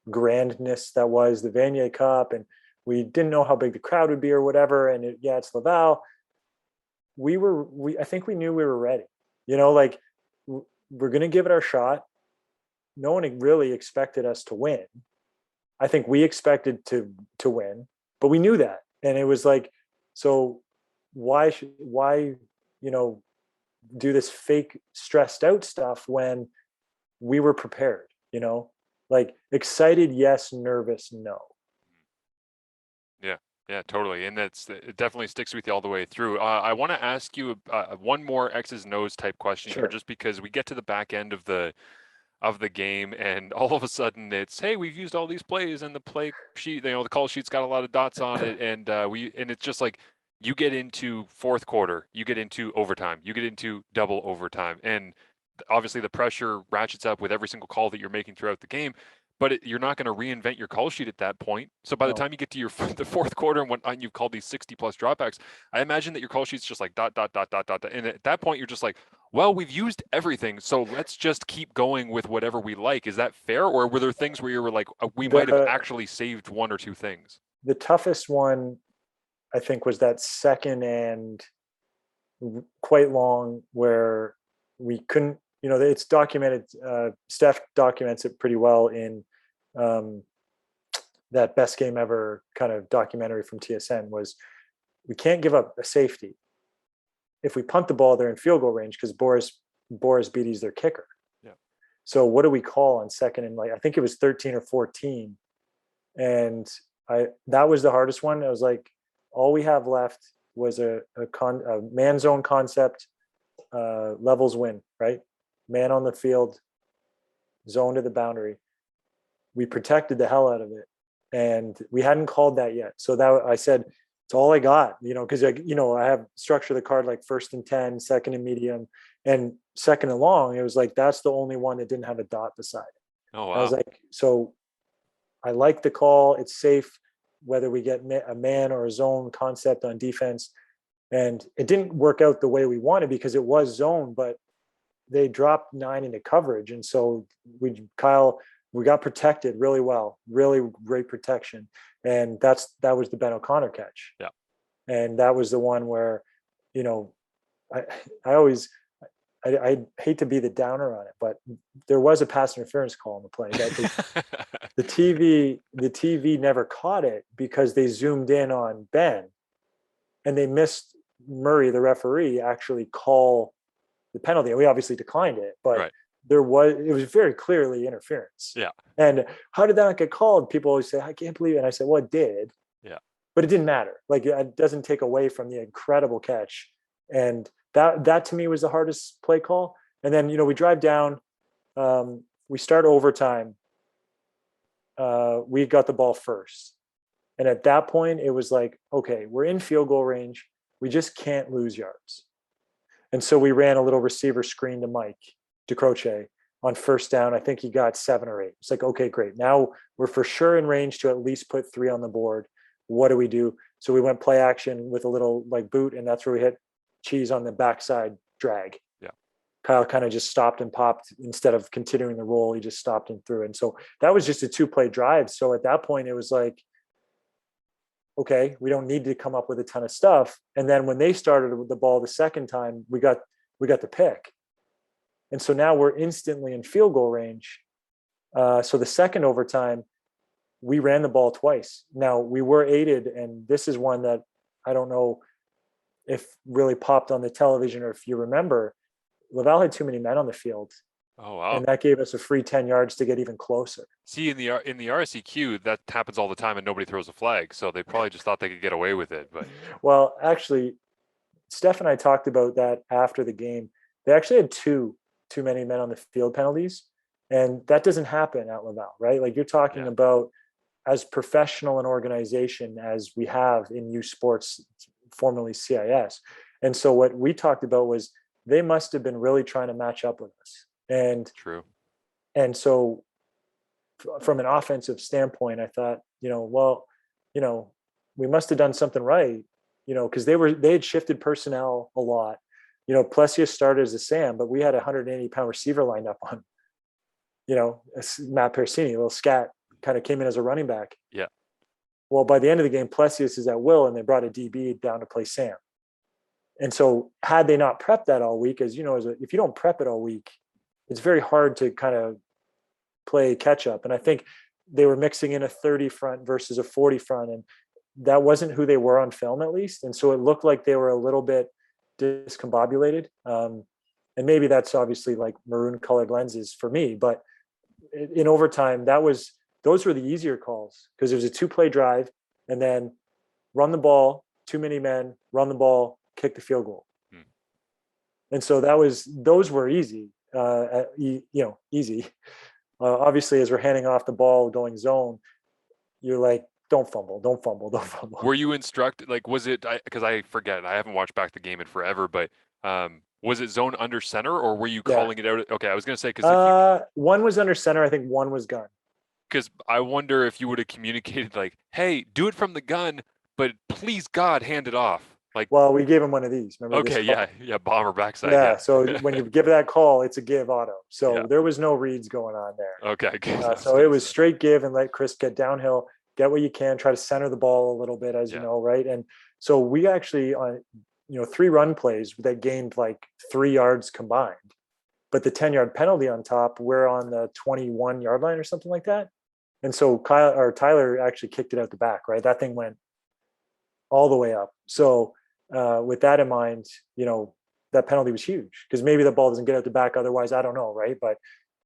grandness that was the Vanier Cup, and we didn't know how big the crowd would be or whatever, and yeah, it's Laval. I think we knew we were ready. Like we're going to give it our shot. No one really expected us to win. I think we expected to win, but we knew that, and it was like, so why you know do this fake stressed out stuff when we were prepared? Like excited, yes; nervous, no. Yeah, yeah, totally. And it definitely sticks with you all the way through. I want to ask you one more X's and O's type question here, Sure. just because we get to the back end of the game, and all of a sudden it's, hey, we've used all these plays, and the play sheet, you know, the call sheet's got a lot of dots on it, and and it's just like you get into fourth quarter, you get into overtime, you get into double overtime, and obviously the pressure ratchets up with every single call that you're making throughout the game. But you're not going to reinvent your call sheet at that point. So by the No. time you get to your the fourth quarter and you've called these 60 plus dropbacks, I imagine that your call sheet's just like dot dot dot dot dot. And at that point, you're just like, well, we've used everything, so let's just keep going with whatever we like. Is that fair, or were there things where you were like, we might have the actually saved one or two things? the toughest one, I think, was that second and quite long where we couldn't. It's documented. Steph documents it pretty well in um, that best game ever kind of documentary from TSN. Was we can't give up a safety. If we punt the ball, they're in field goal range because Boris Beatty's their kicker. Yeah. So what do we call on second and, like, I think it was 13 or 14, and that was the hardest one. I was like, all we have left was a man zone concept, levels win, right? Man on the field, zone to the boundary. We protected the hell out of it, and we hadn't called that yet. So that I said, it's all I got, because I have structure the card like first and 10, second and medium, and second and long. It was like that's the only one that didn't have a dot beside it. Oh I was wow. like, so I like the call. It's safe whether we get a man or a zone concept on defense. And it didn't work out the way we wanted because it was zone, but they dropped 9 into coverage. And so we got protected really well, really great protection. And that was the Ben O'Connor catch. Yeah. And that was the one where, you know, I, I always, I hate to be the downer on it, but there was a pass interference call on the play that the TV never caught it because they zoomed in on Ben, and they missed Murray, the referee, actually call the penalty. And we obviously declined it, but Right. it was very clearly interference. Yeah. And how did that not get called? People always say, I can't believe it. And I said, well, it did. Yeah. But it didn't matter. Like, it doesn't take away from the incredible catch. And that to me was the hardest play call. And then, we drive down, we start overtime. We got the ball first. And at that point, it was like, okay, we're in field goal range. We just can't lose yards. And so we ran a little receiver screen to Mike DeCroce on first down. I think he got 7 or 8. It's like, okay, great. Now we're for sure in range to at least put 3 on the board. What do we do? So we went play action with a little like boot, and that's where we hit Cheese on the backside drag. Yeah. Kyle kind of just stopped and popped instead of continuing the roll. He just stopped and threw. And so that was just a 2-play drive. So at that point, it was like, okay, we don't need to come up with a ton of stuff. And then when they started with the ball the second time, we got the pick. And so now we're instantly in field goal range. So the second overtime, we ran the ball twice. Now we were aided, and this is one that I don't know if really popped on the television or if you remember. Laval had too many men on the field. Oh wow. And that gave us a free 10 yards to get even closer. See, in the RSEQ, that happens all the time, and nobody throws a flag, so they probably just thought they could get away with it. But well, actually, Steph and I talked about that after the game. They actually had too many men on the field penalties, and that doesn't happen at Laval, right? Like you're talking about as professional an organization as we have in youth sports, formerly CIS. And so what we talked about was they must have been really trying to match up with us. And true. And so from an offensive standpoint, I thought, we must have done something right, because they had shifted personnel a lot. Plessius started as a Sam, but we had a 180-pound receiver lined up on, Matt Persini, a little scat, kind of came in as a running back. Yeah. Well, by the end of the game, Plessius is at will, and they brought a DB down to play Sam. And so had they not prepped that all week, if you don't prep it all week, it's very hard to kind of play catch up. And I think they were mixing in a 30 front versus a 40 front, and that wasn't who they were on film, at least. And so it looked like they were a little bit discombobulated. And maybe that's obviously like maroon colored lenses for me, but in overtime, those were the easier calls, because it was a 2-play drive, and then run the ball, too many men, run the ball, kick the field goal. And so those were easy, easy. Obviously, as we're handing off the ball going zone, you're like, don't fumble. Were you instructed? Like, was it, because I forget, I haven't watched back the game in forever, but was it zone under center, or were you calling it out? Okay, I was going to say, because one was under center. I think one was gun. Because I wonder if you would have communicated like, hey, do it from the gun, but please God, hand it off. Like, well, we gave him one of these. Remember? Okay, bomber backside. Yeah. So when you give that call, it's a give auto. So there was no reads going on there. Okay. So it was straight give and let Chris get downhill, get what you can, try to center the ball a little bit, as you know, right? And so we actually on 3 run plays that gained like 3 yards combined, but the 10-yard penalty on top, we're on the 21-yard line or something like that. And so Tyler actually kicked it out the back, right? That thing went all the way up. So with that in mind, that penalty was huge, because maybe the ball doesn't get out the back otherwise. I don't know, right? But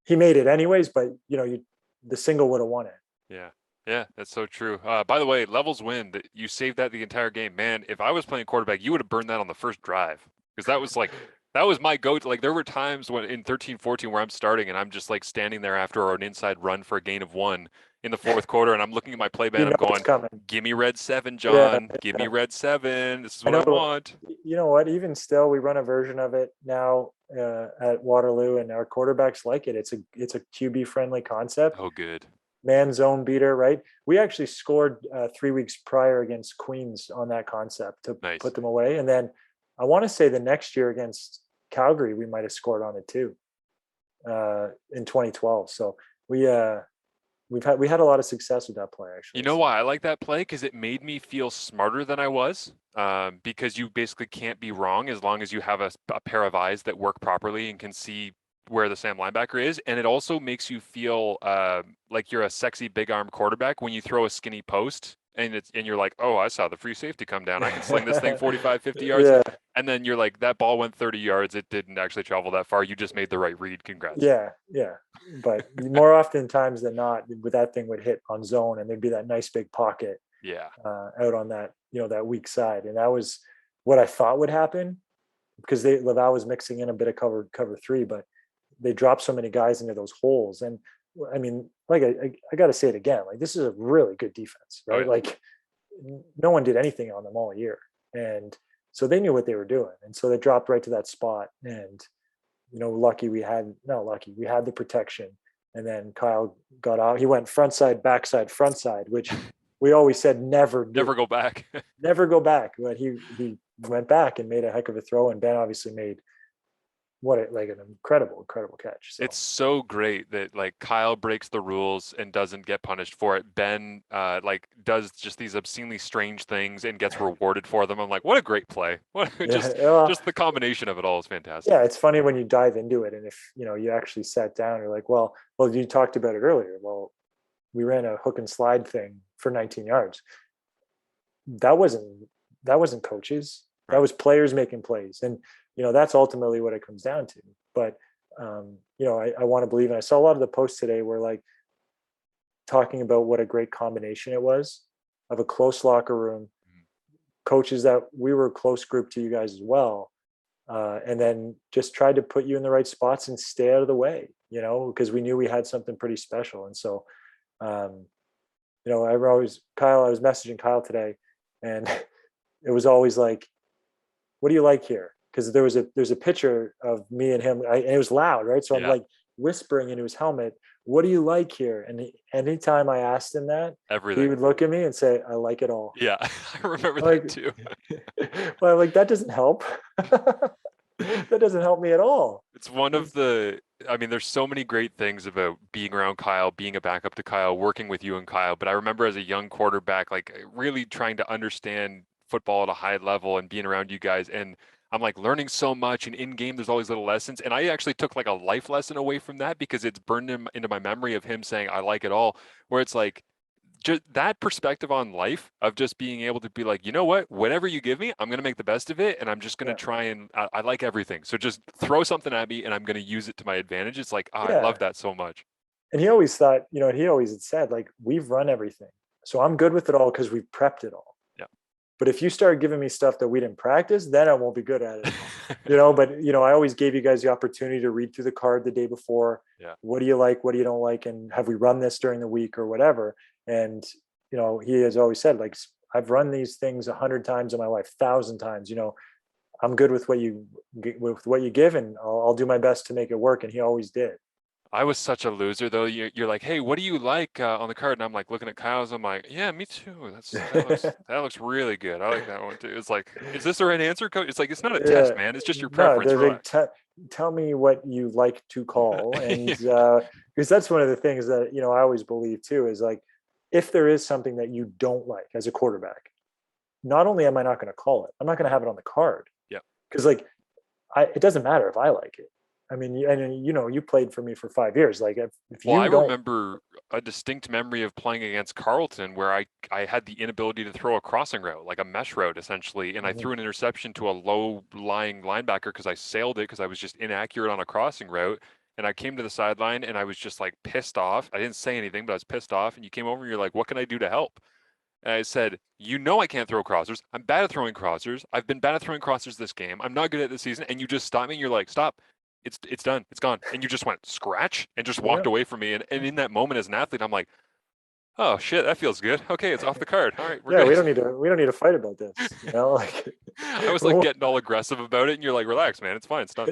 he made it anyways. But the single would have won it. Yeah, that's so true. By the way, Levels win. You saved that the entire game, man. If I was playing quarterback, you would have burned that on the first drive, because that was my go-to. Like, there were times when in 13-14 where I'm starting and I'm just like standing there after an inside run for a gain of 1 in the fourth quarter, and I'm looking at my play band. I'm going, "Give me red 7, John. Give me red 7. This is what I want." You know what? Even still, we run a version of it now at Waterloo, and our quarterbacks like it. It's a QB friendly concept. Oh, good. Man zone beater, right? We actually scored 3 weeks prior against Queens on that concept to put them away, and then I want to say the next year against Calgary, we might have scored on it too in 2012. So we had a lot of success with that play, actually. You know why I like that play? Because it made me feel smarter than I was. Because you basically can't be wrong as long as you have a pair of eyes that work properly and can see where the Sam linebacker is. And it also makes you feel like you're a sexy big arm quarterback when you throw a skinny post and you're like, oh, I saw the free safety come down. I can sling this thing 45, 50 yards. Yeah. And then you're like, that ball went 30 yards. It didn't actually travel that far. You just made the right read. Congrats. Yeah. But more often times than not, that thing would hit on zone, and there'd be that nice big pocket out on that, that weak side. And that was what I thought would happen, because Laval was mixing in a bit of cover 3, but they dropped so many guys into those holes. And I mean, like I got to say it again, like, this is a really good defense, right? Right. Like, no one did anything on them all year. And so they knew what they were doing. And so they dropped right to that spot. And, we had the protection. And then Kyle got out. He went front side, backside, front side, which we always said never go back. Never go back. But he went back and made a heck of a throw. And Ben obviously made like an incredible catch. So It's so great that like Kyle breaks the rules and doesn't get punished for it. Ben like does just these obscenely strange things and gets rewarded for them. I'm like, what a great play. What yeah, just the combination of it all is fantastic. yeah, it's funny when you dive into it, and if you actually sat down, you're like, well, you talked about it earlier. Well, we ran a hook and slide thing for 19 yards. That wasn't coaches. That Right. was players making plays, and that's ultimately what it comes down to. But I want to believe, and I saw a lot of the posts today were like talking about what a great combination it was of a close locker room, coaches that we were a close group to you guys as well, and then just tried to put you in the right spots and stay out of the way, because we knew we had something pretty special. And so, I was messaging Kyle today, and it was always like, what do you like here? Because there's a picture of me and him, and it was loud, right? So I'm Yeah. like whispering into his helmet, what do you like here? And anytime I asked him that, he Everything. would look at me and say, I like it all. Yeah. I remember that Like, too. well, like that doesn't help. That doesn't help me at all. It's one of the, I mean, there's so many great things about being around Kyle, being a backup to Kyle, working with you and Kyle. But I remember as a young quarterback, like really trying to understand football at a high level and being around you guys. And I'm like learning so much. And in game, there's all these little lessons. And I actually took like a life lesson away from that because it's burned into my memory of him saying, I like it all, where it's like, just that perspective on life of just being able to be like, you know what, whatever you give me, I'm going to make the best of it. And I'm just going to Yeah. try and I like everything. So just throw something at me and I'm going to use it to my advantage. It's like, I Yeah. love that so much. And he always thought, he always had said, like, we've run everything. So I'm good with it all because we've prepped it all. Yeah. But if you start giving me stuff that we didn't practice, then I won't be good at it. But I always gave you guys the opportunity to read through the card the day before. Yeah. What do you like? What do you don't like? And have we run this during the week or whatever? And he has always said, like, I've run these things 100 times in my life, 1,000 times. I'm good with what you give, and I'll do my best to make it work. And he always did. I was such a loser though. You're like, hey, what do you like on the card? And I'm like looking at Kyle's. I'm like, yeah, me too. That looks really good. I like that one too. It's like, is this the right answer, coach? It's like it's not a Yeah, test, man. It's just your no, preference. they're like, Relax. tell me what you like to call. And Yeah. because that's one of the things that I always believe too, is like, if there is something that you don't like as a quarterback, not only am I not going to call it, I'm not going to have it on the card. Yeah. Because like, it doesn't matter if I like it. I mean, you played for me for 5 years. Like, if Well, I you don't. remember a distinct memory of playing against Carleton where I had the inability to throw a crossing route, like a mesh route essentially, and I Mhm. threw an interception to a low-lying linebacker because I sailed it because I was just inaccurate on a crossing route. And I came to the sideline and I was just like pissed off. I didn't say anything, but I was pissed off. And you came over and you're like, what can I do to help? And I said, you know I can't throw crossers. I'm bad at throwing crossers. I've been bad at throwing crossers this game. I'm not good at this season. And you just stopped me and you're like, stop. It's done. It's gone. And you just went scratch and just walked Yeah. away from me. And in that moment as an athlete, I'm like, oh shit, that feels good. Okay, it's off the card. All right, we're Yeah, good. we don't need to fight about this. Like, I was like getting all aggressive about it, and you're like, relax, man. It's fine. It's done.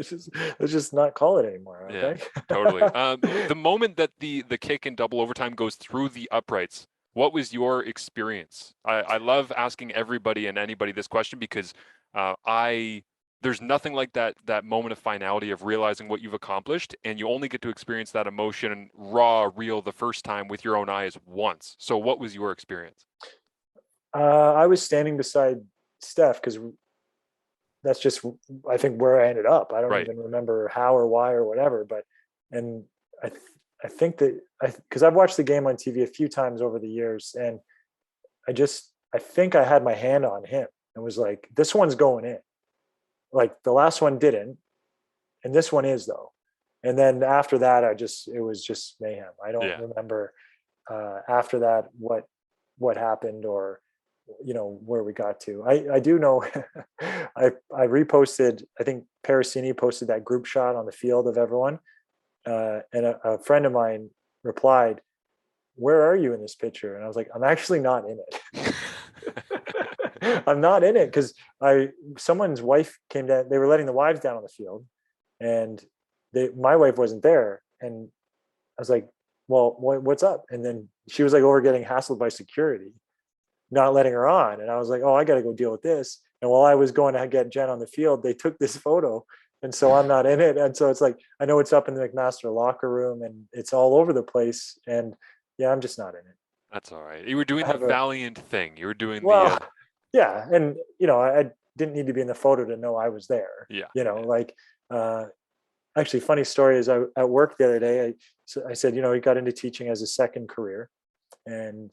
let's just not call it anymore. Yeah, Okay. totally. The moment that the kick in double overtime goes through the uprights, what was your experience? I love asking everybody and anybody this question because I there's nothing like that moment of finality of realizing what you've accomplished, and you only get to experience that emotion raw, real the first time with your own eyes once. So, what was your experience? I was standing beside Steph because that's just, I think, where I ended up. I don't Right. even remember how or why or whatever. But and I think that because I've watched the game on TV a few times over the years, and I think I had my hand on him and was like, this one's going in. Like the last one didn't, and this one is though. And then after that, it was just mayhem. I don't Yeah. remember after that what happened, or where we got to. I do know. I reposted, I think Parasini posted that group shot on the field of everyone, and a friend of mine replied, where are you in this picture? And I was like, I'm actually not in it. I'm not in it because someone's wife came down. They were letting the wives down on the field, and my wife wasn't there. And I was like, well, what's up? And then she was like over getting hassled by security, not letting her on. And I was like, oh, I got to go deal with this. And while I was going to get Jen on the field, they took this photo And so I'm not in it. And so it's like, I know it's up in the McMaster locker room and it's all over the place. And yeah, I'm just not in it. That's all right. You were doing I the have a, valiant thing. You were doing the well, yeah. And, I didn't need to be in the photo to know I was there, yeah, like, uh, actually funny story is at work the other day, I said, he got into teaching as a second career. And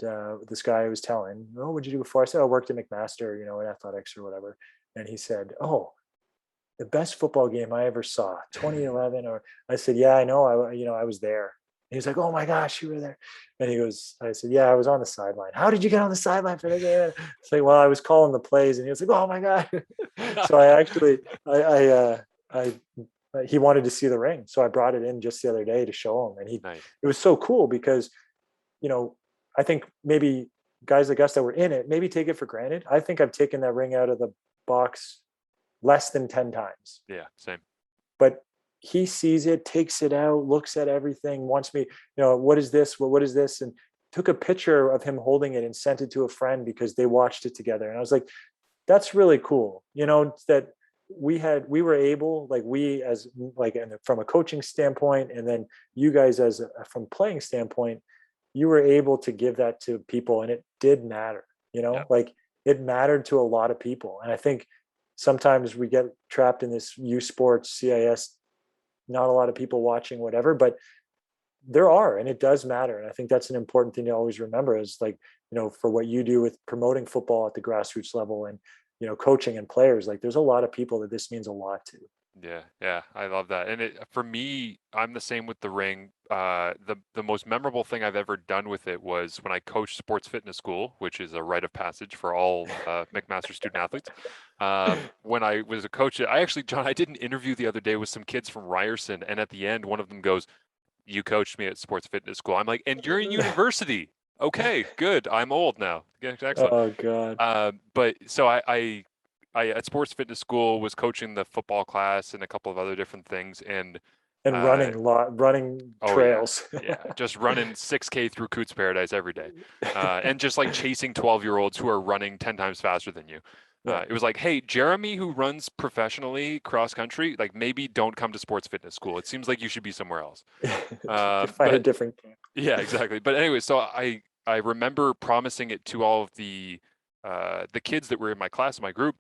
this guy I was telling, oh, what'd you do before? I said, I worked at McMaster, in athletics or whatever. And he said, oh, the best football game I ever saw, 2011. Or I said, yeah, I know. I was there. And he was like, oh my gosh, you were there. And he goes, I said, yeah, I was on the sideline. How did you get on the sideline for the game? It's like, well, I was calling the plays. And he was like, oh my God. So I actually, I he wanted to see the ring. So I brought it in just the other day to show him. And nice. it was so cool because, you know, I think maybe guys like us that were in it, maybe take it for granted. I think I've taken that ring out of the box less than 10 times. Yeah, same. But he sees it, takes it out, looks at everything, wants me, what is this? What is this? And took a picture of him holding it and sent it to a friend because they watched it together. And I was like, that's really cool. That we were able, like we as like from a coaching standpoint, and then you guys as from playing standpoint, you were able to give that to people and it did matter, Yeah. like it mattered to a lot of people. And I think sometimes we get trapped in this U Sports CIS, not a lot of people watching, whatever, but there are, and it does matter. And I think that's an important thing to always remember is like, for what you do with promoting football at the grassroots level and, coaching and players, like there's a lot of people that this means a lot to. Yeah, I love that. And for me, I'm the same with the ring. The most memorable thing I've ever done with it was when I coached sports fitness school, which is a rite of passage for all McMaster student athletes. When I was a coach, I actually, John, I did an interview the other day with some kids from Ryerson, and at the end, one of them goes, "You coached me at sports fitness school." I'm like, "And you're in university." Okay, good. I'm old now. Yeah, excellent. Oh God. But so I at sports fitness school was coaching the football class and a couple of other different things. And And running oh trails. yeah, just running 6K through Coots Paradise every day, and just like chasing 12-year-olds who are running 10 times faster than you. Yeah. It was like, hey, Jeremy, who runs professionally cross country, like maybe don't come to sports fitness school. It seems like you should be somewhere else. Find a different camp. Yeah, exactly. But anyway, so I remember promising it to all of the kids that were in my class, in my group.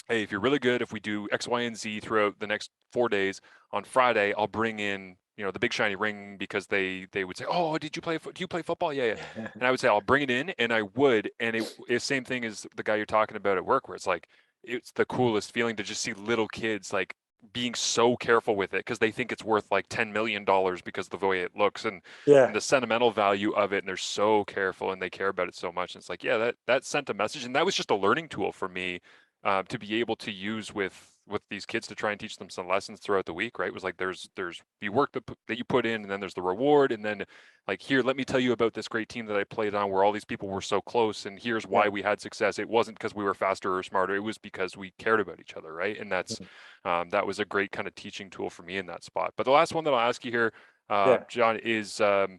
Hey, if you're really good, if we do X, Y, and Z throughout the next 4 days, on Friday, I'll bring in, the big shiny ring because they would say, oh, do you play football? Yeah, yeah. And I would say, I'll bring it in, and I would. And it's same thing as the guy you're talking about at work, where it's like, it's the coolest feeling to just see little kids like being so careful with it because they think it's worth like $10 million because of the way it looks and Yeah. the sentimental value of it. And they're so careful and they care about it so much. And it's like, yeah, that sent a message. And that was just a learning tool for me to be able to use with these kids to try and teach them some lessons throughout the week, right? It was like there's the work that you put in, and then there's the reward, and then like, here, let me tell you about this great team that I played on where all these people were so close, and here's why Yeah. we had success. It wasn't because we were faster or smarter, it was because we cared about each other, right? And that's that was a great kind of teaching tool for me in that spot. But the last one that I'll ask you here, Yeah. John, is this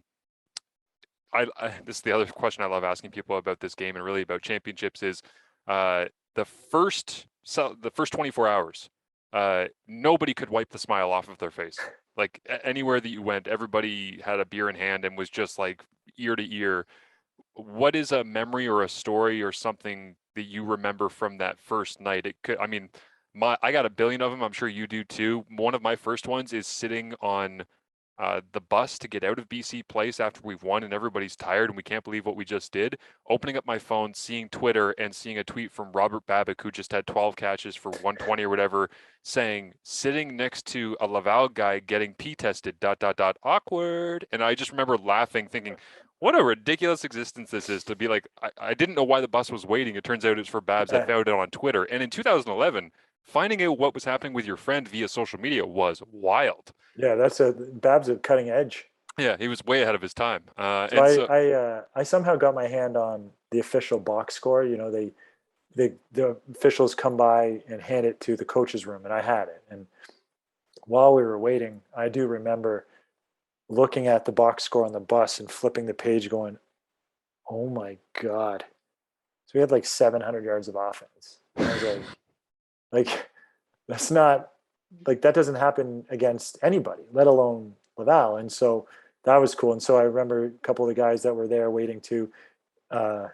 is the other question I love asking people about this game and really about championships is the first 24 hours, nobody could wipe the smile off of their face. Like anywhere that you went, everybody had a beer in hand and was just like ear to ear. What is a memory or a story or something that you remember from that first night? It could, I mean, I got a billion of them. I'm sure you do too. One of my first ones is sitting on the bus to get out of BC Place after we've won and everybody's tired and we can't believe what we just did. Opening up my phone, seeing Twitter and seeing a tweet from Robert Babick, who just had 12 catches for 120 or whatever, saying, sitting next to a Laval guy getting P tested, ... awkward. And I just remember laughing, thinking, what a ridiculous existence this is to be like, I didn't know why the bus was waiting. It turns out it's for Babs. I found it on Twitter. And in 2011, finding out what was happening with your friend via social media was wild. Yeah. That's Bab's a cutting edge. Yeah, he was way ahead of his time. So And so, I somehow got my hand on the official box score. The officials come by and hand it to the coach's room, and I had it. And while we were waiting, I do remember looking at the box score on the bus and flipping the page, going, "Oh my God!" So we had like 700 yards of offense. I was like, that's not like that doesn't happen against anybody, let alone Laval. And so that was cool. And so I remember a couple of the guys that were there waiting to uh,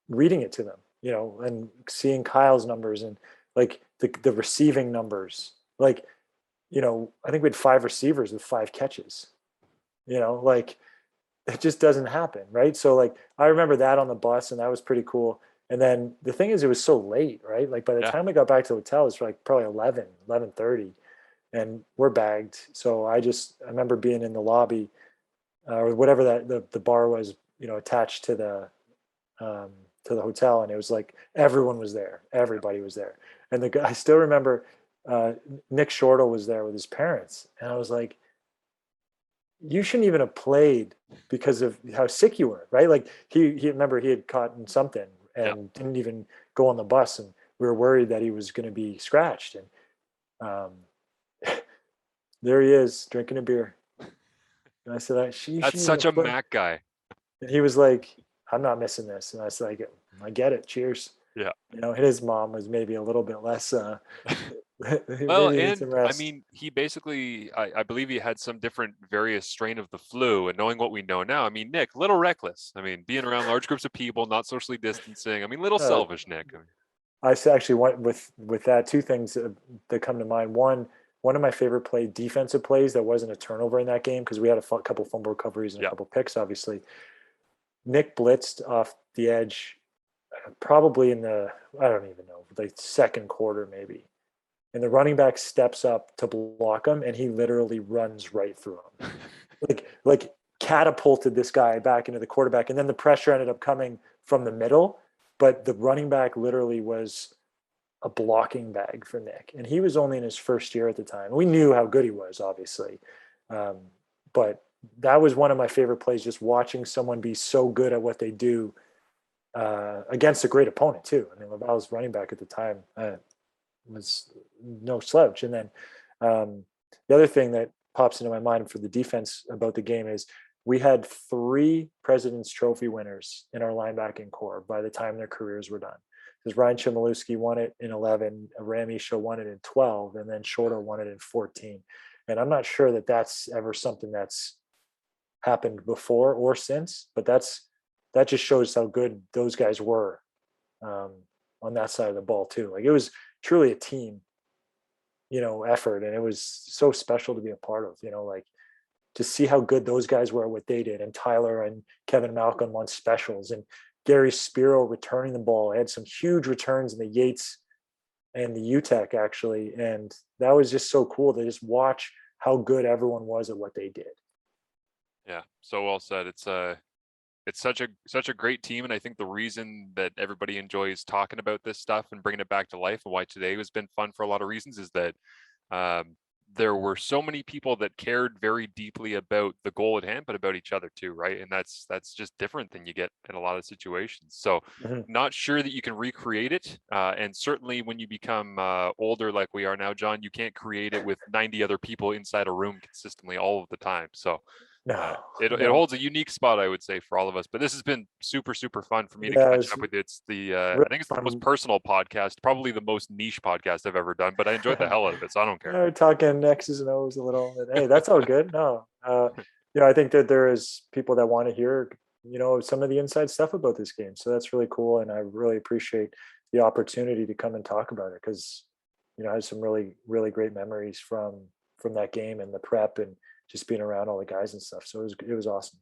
reading it to them, and seeing Kyle's numbers and like the receiving numbers. Like, I think we had 5 receivers with 5 catches. Like it just doesn't happen, right? So like I remember that on the bus, and that was pretty cool. And then the thing is, it was so late, right? Like by the Yeah. time we got back to the hotel, it was like probably 11:30, and we're bagged. So I remember being in the lobby, or whatever that the bar was, attached um, to the hotel, and it was like everyone was there, everybody was there, and I still remember Nick Shortle was there with his parents, and I was like, you shouldn't even have played because of how sick you were, right? Like he remember he had caught in something Yeah. and didn't even go on the bus, and we were worried that he was going to be scratched, and there he is drinking a beer. And I said, you That's shouldn't even such have a played. Mac guy. And he was like, I'm not missing this. And I said, I get it. Cheers. Yeah. His mom was maybe a little bit less, Well, maybe need some and I rest. mean, he basically, I believe he had some different various strain of the flu. And knowing what we know now, I mean, Nick, little reckless. I mean, being around large groups of people, not socially distancing. I mean, little Uh, selfish, Nick. I mean, actually went with that, 2 things that come to mind. One of my favorite defensive plays that wasn't a turnover in that game, because we had a couple fumble recoveries and a yeah, couple picks, obviously. Nick blitzed off the edge, probably in I don't even know, like second quarter maybe. And the running back steps up to block him, and he literally runs right through him. Like catapulted this guy back into the quarterback, and then the pressure ended up coming from the middle, but the running back literally was a blocking bag for Nick, and he was only in his first year at the time. We knew how good he was, obviously, um, but that was one of my favorite plays. Just watching someone be so good at what they do against a great opponent too. I mean, Laval's running back at the time was no slouch. And then the other thing that pops into my mind for the defense about the game is we had 3 President's Trophy winners in our linebacking core by the time their careers were done. Because Ryan Chmielewski won it in 11, Ramisha won it in 12, and then Shorter won it in 14. And I'm not sure that that's ever something that's happened before or since, but that just shows how good those guys were um, on that side of the ball too. Like it was truly a team, effort, and it was so special to be a part of. Like to see how good those guys were at what they did, and Tyler and Kevin Malcolm on specials, and Gary Spiro returning the ball. I had some huge returns in the Yates and the UTEC actually, and that was just so cool to just watch how good everyone was at what they did. yeah. So well said. It's such a great team, and I think the reason that everybody enjoys talking about this stuff and bringing it back to life, and why today has been fun for a lot of reasons, is that um, there were so many people that cared very deeply about the goal at hand, but about each other too, right? And that's just different than you get in a lot of situations. So, Mm-hmm. not sure that you can recreate it, and certainly when you become older, like we are now, John, you can't create it with 90 other people inside a room consistently all of the time. So No, it no, holds a unique spot, I would say, for all of us. But this has been super, super fun for me to yeah, catch it's up with you. It's really I think it's the most fun. personal podcast, probably the most niche podcast I've ever done, but I enjoyed the hell out of it, so I don't care. We're talking X's and O's a little, and hey, that's all good. No, I think that there is people that want to hear, some of the inside stuff about this game. So that's really cool, and I really appreciate the opportunity to come and talk about it, because, I had some really, really great memories from that game and the prep and just being around all the guys and stuff. So it was awesome.